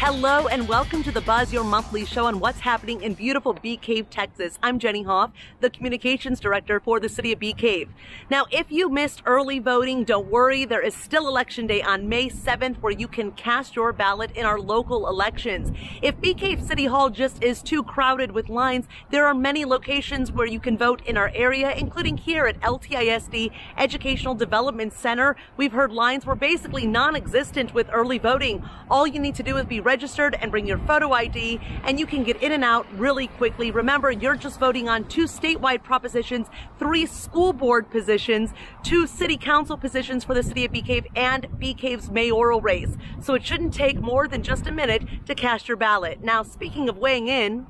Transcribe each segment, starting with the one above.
Hello and welcome to The Buzz, your monthly show on what's happening in beautiful Bee Cave, Texas. I'm Jenny Hoff, the communications director for the city of Bee Cave. Now, if you missed early voting, don't worry. There is still Election Day on May 7th where you can cast your ballot in our local elections. If Bee Cave City Hall just is too crowded with lines, there are many locations where you can vote in our area, including here at LTISD Educational Development Center. We've heard lines were basically non-existent with early voting. All you need to do is be registered and bring your photo ID, and you can get in and out really quickly. Remember, you're just voting on 2 statewide propositions, 3 school board positions, 2 city council positions for the city of Bee Cave, and Bee Cave's mayoral race. So it shouldn't take more than just a minute to cast your ballot. Now, speaking of weighing in,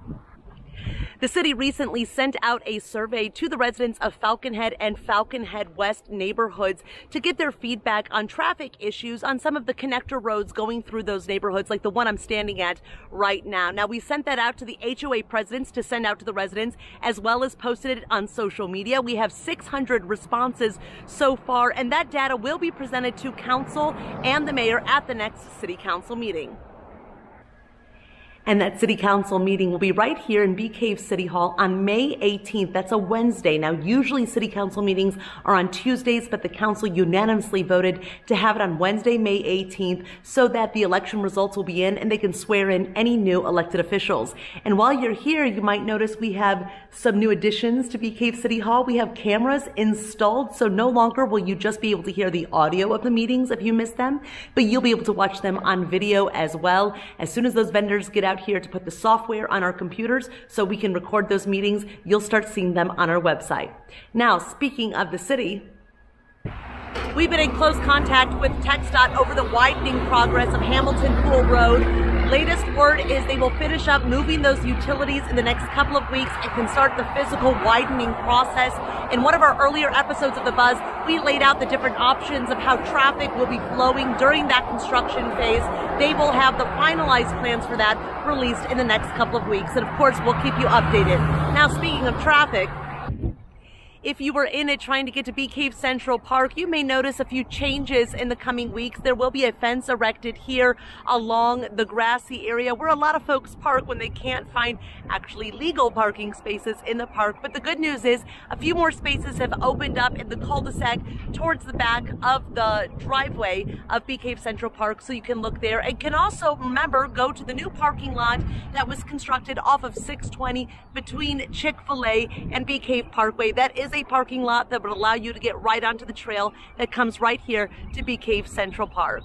the city recently sent out a survey to the residents of Falcon Head and Falcon Head West neighborhoods to get their feedback on traffic issues on some of the connector roads going through those neighborhoods, like the one I'm standing at right now. Now, we sent that out to the HOA presidents to send out to the residents, as well as posted it on social media. We have 600 responses so far, and that data will be presented to council and the mayor at the next city council meeting. And that city council meeting will be right here in Bee Cave City Hall on May 18th. That's a Wednesday. Now, usually city council meetings are on Tuesdays, but the council unanimously voted to have it on Wednesday, May 18th, so that the election results will be in and they can swear in any new elected officials. And while you're here, you might notice we have some new additions to Bee Cave City Hall. We have cameras installed, so no longer will you just be able to hear the audio of the meetings if you miss them, but you'll be able to watch them on video as well. As soon as those vendors get out here to put the software on our computers so we can record those meetings, you'll start seeing them on our website. Now, speaking of the city, we've been in close contact with TxDOT over the widening progress of Hamilton Pool Road. Latest word is they will finish up moving those utilities in the next couple of weeks and can start the physical widening process. In one of our earlier episodes of The Buzz, we laid out the different options of how traffic will be flowing during that construction phase. They will have the finalized plans for that released in the next couple of weeks. And of course, we'll keep you updated. Now, speaking of traffic, if you were in it trying to get to Bee Cave Central Park, you may notice a few changes in the coming weeks. There will be a fence erected here along the grassy area where a lot of folks park when they can't find actually legal parking spaces in the park. But the good news is a few more spaces have opened up in the cul-de-sac towards the back of the driveway of Bee Cave Central Park, so you can look there. And can also, remember, go to the new parking lot that was constructed off of 620 between Chick-fil-A and Bee Cave Parkway. That is a parking lot that would allow you to get right onto the trail that comes right here to Bee Cave Central Park.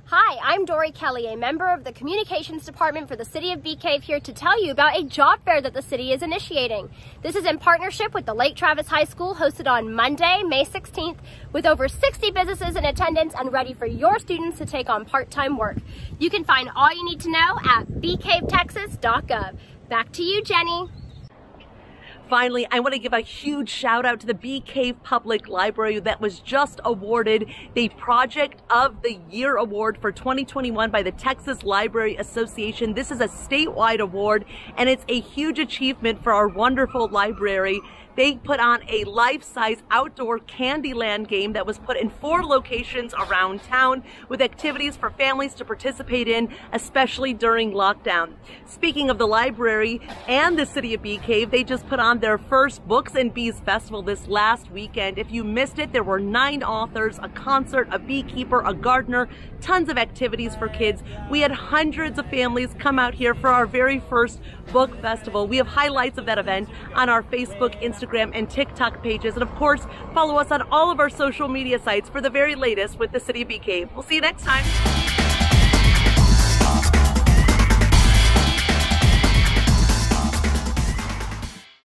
Hi, I'm Dory Kelly, a member of the Communications Department for the City of Bee Cave, here to tell you about a job fair that the city is initiating. This is in partnership with the Lake Travis High School, hosted on Monday, May 16th, with over 60 businesses in attendance and ready for your students to take on part-time work. You can find all you need to know at beecavetexas.gov. Back to you, Jenny. Finally, I want to give a huge shout out to the Bee Cave Public Library that was just awarded the Project of the Year Award for 2021 by the Texas Library Association. This is a statewide award, and it's a huge achievement for our wonderful library. They put on a life-size outdoor Candyland game that was put in 4 locations around town with activities for families to participate in, especially during lockdown. Speaking of the library and the city of Bee Cave, they just put on their first Books and Bees Festival this last weekend. If you missed it, there were 9 authors, a concert, a beekeeper, a gardener, tons of activities for kids. We had hundreds of families come out here for our very first book festival. We have highlights of that event on our Facebook, Instagram, and TikTok pages. And of course, follow us on all of our social media sites for the very latest with the City of Bee Cave. We'll see you next time.